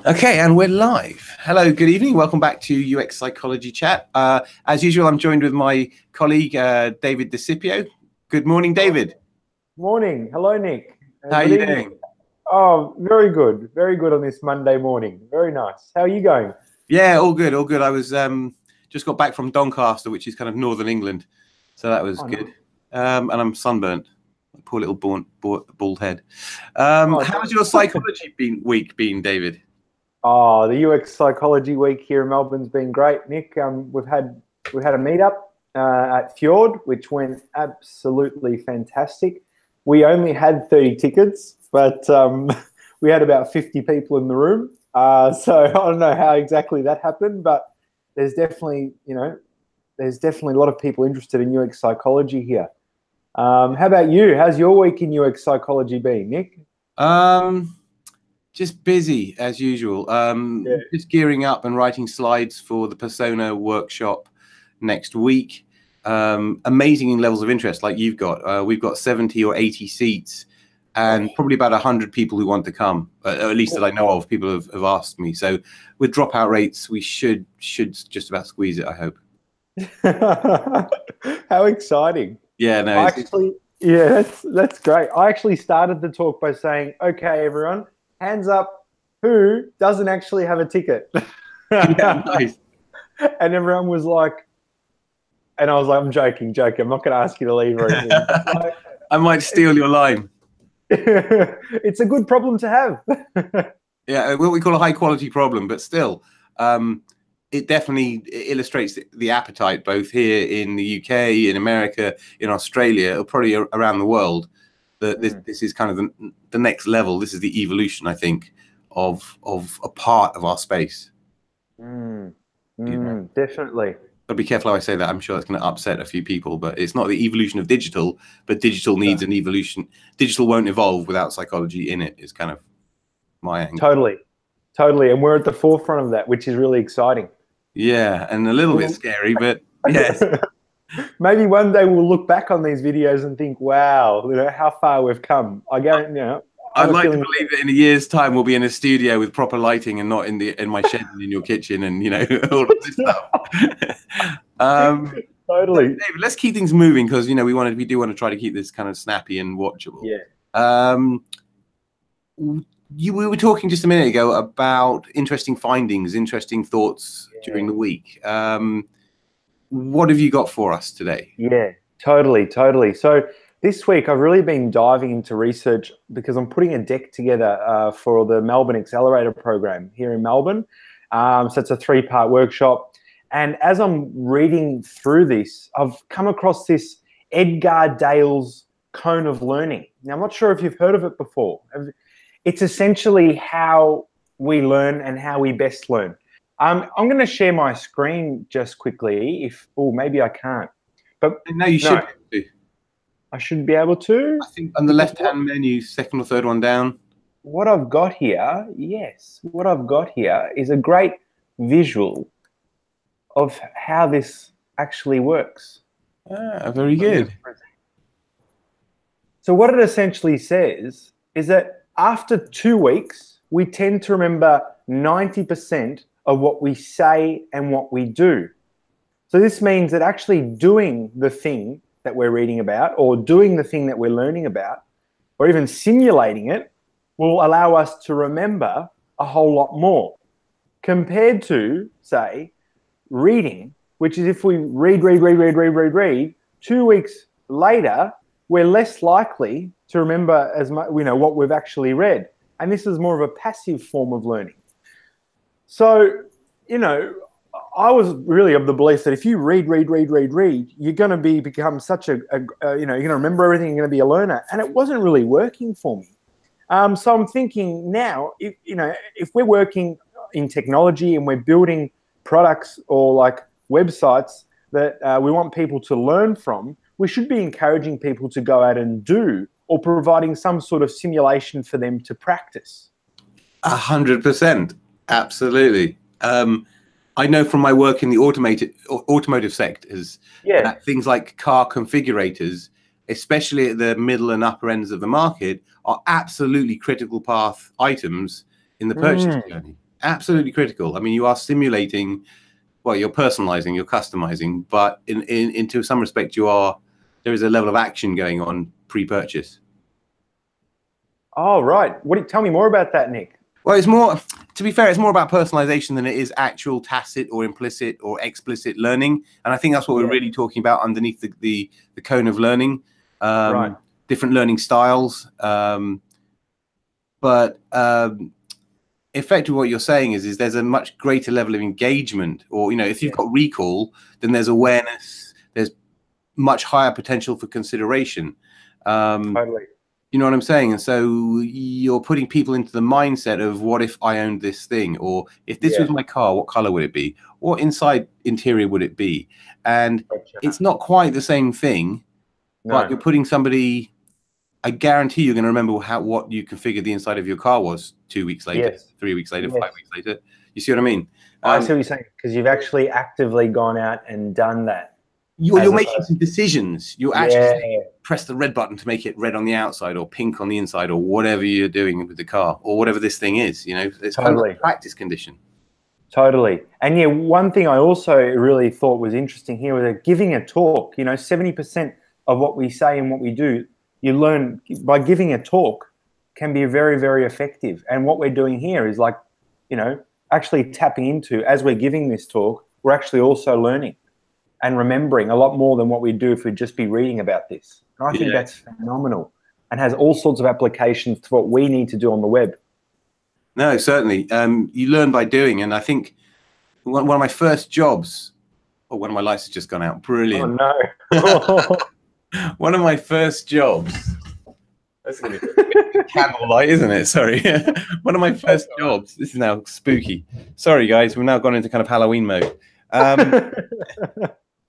Okay, and we're live. Hello, good evening. Welcome back to UX Psychology Chat. As usual, I'm joined with my colleague, David Sipio. Good morning, David. Morning. Hello, Nick. How are you doing? Oh, very good. Very good on this Monday morning. Very nice. How are you going? Yeah, all good, all good. I was just got back from Doncaster, which is kind of northern England. So that was good. And I'm sunburnt. Poor little bald head. How's your psychology week been, David? Oh, the UX Psychology Week here in Melbourne's been great, Nick. We've had a meetup at Fjord, which went absolutely fantastic. We only had 30 tickets, but we had about 50 people in the room. So I don't know how exactly that happened, but there's definitely a lot of people interested in UX psychology here. How about you? How's your week in UX psychology been, Nick? Just busy as usual. Just gearing up and writing slides for the Persona workshop next week. Amazing levels of interest like you've got. We've got 70 or 80 seats and probably about 100 people who want to come, at least that I know of. People have asked me. So with dropout rates, we should just about squeeze it, I hope. How exciting. Yeah, no. Yeah, that's great. I actually started the talk by saying, okay, everyone, hands up, who doesn't actually have a ticket? Yeah, nice. And everyone was like, and I was like, I'm joking. I'm not going to ask you to leave or anything. I might steal your line. It's a good problem to have. Yeah, what we call a high quality problem, but still, it definitely illustrates the appetite both here in the UK, in America, in Australia, or probably around the world. That this is kind of the next level. This is the evolution, I think, of a part of our space. Definitely. But be careful how I say that. I'm sure that's going to upset a few people, but it's not the evolution of digital, but digital needs an evolution. Digital won't evolve without psychology in it, is kind of my angle. Totally. And we're at the forefront of that, which is really exciting. Yeah, and a little bit scary, but yes. Maybe one day we'll look back on these videos and think, wow, how far we've come. I guarantee, I'd like to believe that in a year's time we'll be in a studio with proper lighting and not in my shed and in your kitchen and all of this stuff. Totally. David, let's keep things moving because we do want to try to keep this kind of snappy and watchable. Yeah. We were talking just a minute ago about interesting findings, interesting thoughts during the week. What have you got for us today? Yeah, totally. So this week I've really been diving into research because I'm putting a deck together for the Melbourne Accelerator program here in Melbourne. So it's a 3-part workshop. And as I'm reading through this, I've come across this Edgar Dale's cone of learning. Now, I'm not sure if you've heard of it before. It's essentially how we learn and how we best learn. I'm going to share my screen just quickly. Maybe I can't. But no, you should. I should be able to. I think on the left-hand menu, second or third one down. What I've got here, is a great visual of how this actually works. Very good. So what it essentially says is that after 2 weeks, we tend to remember 90% of what we say and what we do. So this means that actually doing the thing that we're reading about or doing the thing that we're learning about or even simulating it will allow us to remember a whole lot more compared to, say, reading, which is if we read, 2 weeks later, we're less likely to remember as much, what we've actually read. And this is more of a passive form of learning. So, I was really of the belief that if you read, you're going to become such you're going to remember everything, you're going to be a learner. And it wasn't really working for me. So I'm thinking now, if we're working in technology and we're building products or like websites that we want people to learn from, we should be encouraging people to go out and do or providing some sort of simulation for them to practice. 100%. Absolutely. I know from my work in the automotive sectors that things like car configurators, especially at the middle and upper ends of the market, are absolutely critical path items in the purchase journey. Absolutely critical. I mean, you are simulating, well, you're personalizing, you're customizing, but into some respect, there is a level of action going on pre-purchase. Oh, right. Tell me more about that, Nick. Well, it's more, to be fair, it's more about personalization than it is actual tacit or implicit or explicit learning. And I think that's what we're really talking about underneath the cone of learning, different learning styles. But effectively what you're saying is there's a much greater level of engagement, or, you know, if you've got recall, then there's awareness, there's much higher potential for consideration. Totally. You know what I'm saying? And so you're putting people into the mindset of, what if I owned this thing? Or if this was my car, what color would it be? What interior would it be? And it's not quite the same thing, but you're putting somebody, I guarantee you're going to remember what you configured the inside of your car was 2 weeks later, 3 weeks later, 5 weeks later. You see what I mean? I see what you're saying, because you've actually actively gone out and done that. You're making some decisions. You actually press the red button to make it red on the outside or pink on the inside, or whatever you're doing with the car, or whatever this thing is. You know, it's kind of a practice condition. Totally. And yeah, one thing I also really thought was interesting here was giving a talk. You know, 70% of what we say and what we do, you learn by giving a talk, can be very, very effective. And what we're doing here is, like, you know, actually tapping into, as we're giving this talk, we're actually also learning and remembering a lot more than what we do if we'd just be reading about this. And I think that's phenomenal, and has all sorts of applications to what we need to do on the web. No, certainly. You learn by doing. And I think one of my first jobs, one of my lights has just gone out. Brilliant. Oh, no. One of my first jobs. That's going to be a candle light, isn't it? Sorry. One of my first jobs. This is now spooky. Sorry, guys. We've now gone into kind of Halloween mode.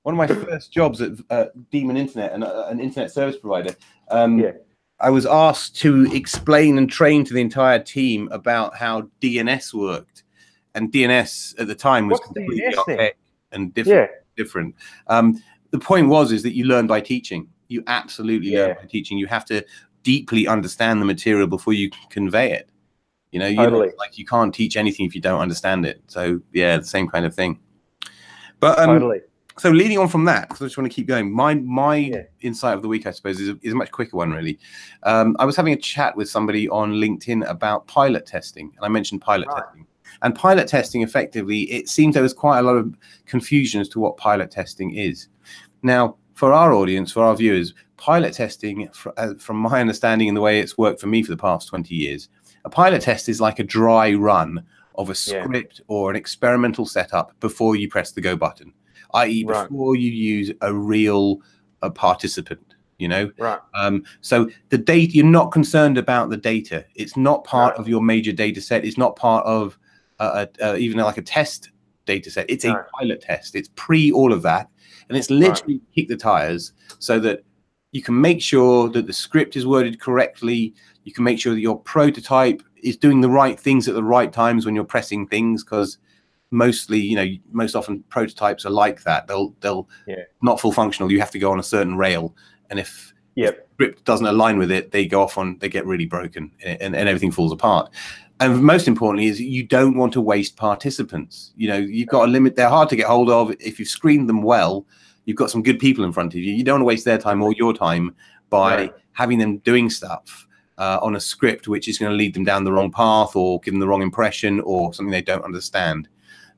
One of my first jobs at Demon Internet, an internet service provider, I was asked to explain and train to the entire team about how DNS worked. And DNS at the time was completely archaic and different. The point is that you learn by teaching. You absolutely learn by teaching. You have to deeply understand the material before you can convey it. You know, like you can't teach anything if you don't understand it. So yeah, the same kind of thing. But so leading on from that, because I just want to keep going, my insight of the week, I suppose, is a much quicker one, really. I was having a chat with somebody on LinkedIn about pilot testing, and I mentioned pilot testing. And pilot testing, effectively, it seems there was quite a lot of confusion as to what pilot testing is. Now, for our audience, for our viewers, pilot testing, from my understanding and the way it's worked for me for the past 20 years, a pilot test is like a dry run of a script or an experimental setup before you press the go button, i.e. before you use a real participant, you know? So the data, you're not concerned about the data. It's not part of your major data set. It's not part of even like a test data set. It's a pilot test. It's pre all of that. And it's literally kick the tires so that you can make sure that the script is worded correctly. You can make sure that your prototype is doing the right things at the right times when you're pressing things, because mostly, you know, most often prototypes are like that. They'll not full functional. You have to go on a certain rail, and if the script doesn't align with it, they get really broken, and everything falls apart. And most importantly is you don't want to waste participants. You know, you've got a limit. They're hard to get hold of. If you've screened them well, you've got some good people in front of you. You don't want to waste their time or your time by having them doing stuff on a script which is going to lead them down the wrong path or give them the wrong impression or something they don't understand.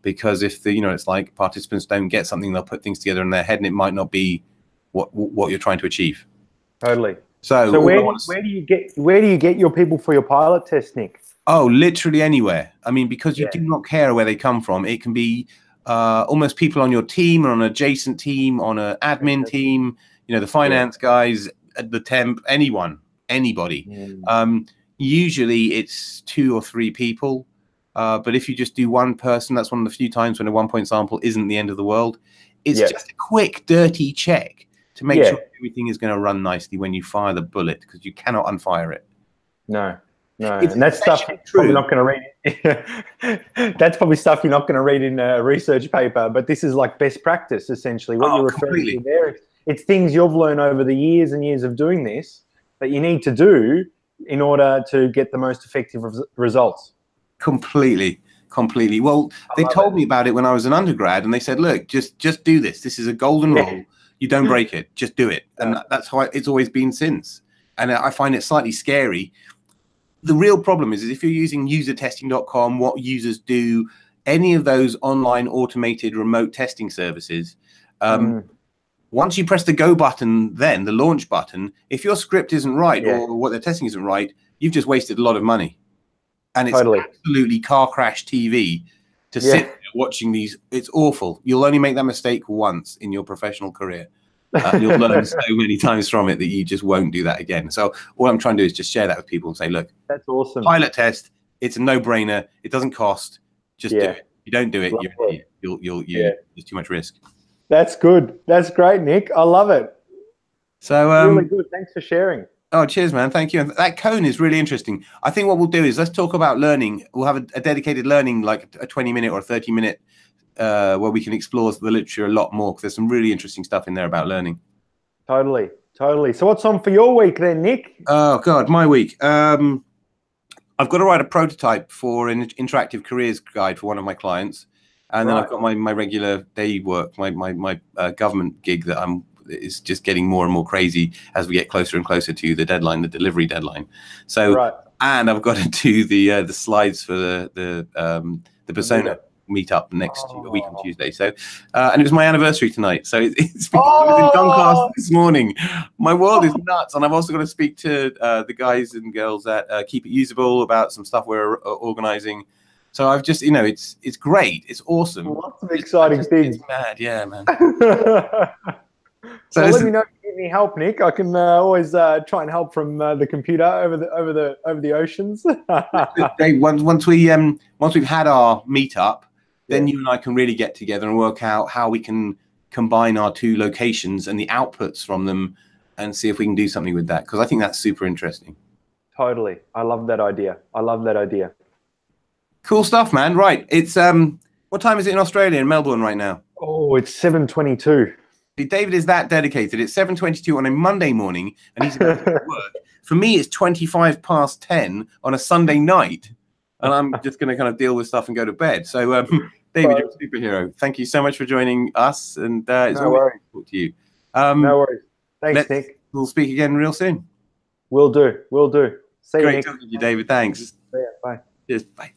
Because if it's like participants don't get something, they'll put things together in their head and it might not be what you're trying to achieve. Totally. So where do you get your people for your pilot test, Nick? Oh, literally anywhere. I mean, because you do not care where they come from. It can be almost people on your team or on an adjacent team, on an admin team, you know, the finance guys, the temp, anybody. Usually it's 2 or 3 people. But if you just do one person, that's one of the few times when a 1-point sample isn't the end of the world. It's just a quick, dirty check to make sure everything is going to run nicely when you fire the bullet, because you cannot unfire it. No. And that's stuff you're probably not going to read. That's probably stuff you're not going to read in a research paper, but this is like best practice, essentially. What you're referring to there, it's things you've learned over the years and years of doing this that you need to do in order to get the most effective results. Completely. completely. Well, they told me about it when I was an undergrad, and they said, look, just do this. This is a golden rule. You don't break it. Just do it. And that's how it's always been since. And I find it slightly scary. The real problem is if you're using usertesting.com, what users do, any of those online automated remote testing services, once you press the go button, then the launch button, if your script isn't right or what they're testing isn't right, you've just wasted a lot of money. And it's absolutely car crash TV to sit there watching these. It's awful. You'll only make that mistake once in your professional career. You'll learn so many times from it that you just won't do that again. So all I'm trying to do is just share that with people and say, look, that's awesome. Pilot test. It's a no-brainer. It doesn't cost. Just do it. If you don't do it, you're an idiot. There's too much risk. That's good. That's great, Nick. I love it. So really good. Thanks for sharing. Oh, cheers, man. Thank you. And that cone is really interesting. I think what we'll do is let's talk about learning. We'll have a dedicated learning, like a 20-minute or a 30-minute, where we can explore the literature a lot more, because there's some really interesting stuff in there about learning. Totally. So what's on for your week then, Nick? Oh, God, my week. I've got to write a prototype for an interactive careers guide for one of my clients. And then I've got my regular day work, my government gig that is just getting more and more crazy as we get closer and closer to the deadline, the delivery deadline. So, and I've got to do the slides for the persona meetup next week on Tuesday. So, and it was my anniversary tonight. So I was in Doncaster this morning. My world is nuts. And I've also got to speak to the guys and girls at Keep It Usable about some stuff we're organizing. So I've just, it's great. It's awesome. Lots of exciting things. It's mad. Yeah, man. So let me know if you need any help, Nick. I can always try and help from the computer over the oceans. Dave, once we've had our meetup, then you and I can really get together and work out how we can combine our two locations and the outputs from them, and see if we can do something with that, because I think that's super interesting. Totally. I love that idea. Cool stuff, man. Right. It's what time is it in Australia, in Melbourne right now? Oh, it's 7:22. David is that dedicated. It's 7:22 on a Monday morning, and he's about to work. For me, it's 10:25 on a Sunday night, and I'm just going to kind of deal with stuff and go to bed. So, David, you're a superhero. Thank you so much for joining us, and it's always good to talk to you. No worries. Thanks, Nick. We'll speak again real soon. Will do. See you, Nick. Great talking to you, David. Thanks. See ya. Bye. Cheers. Bye.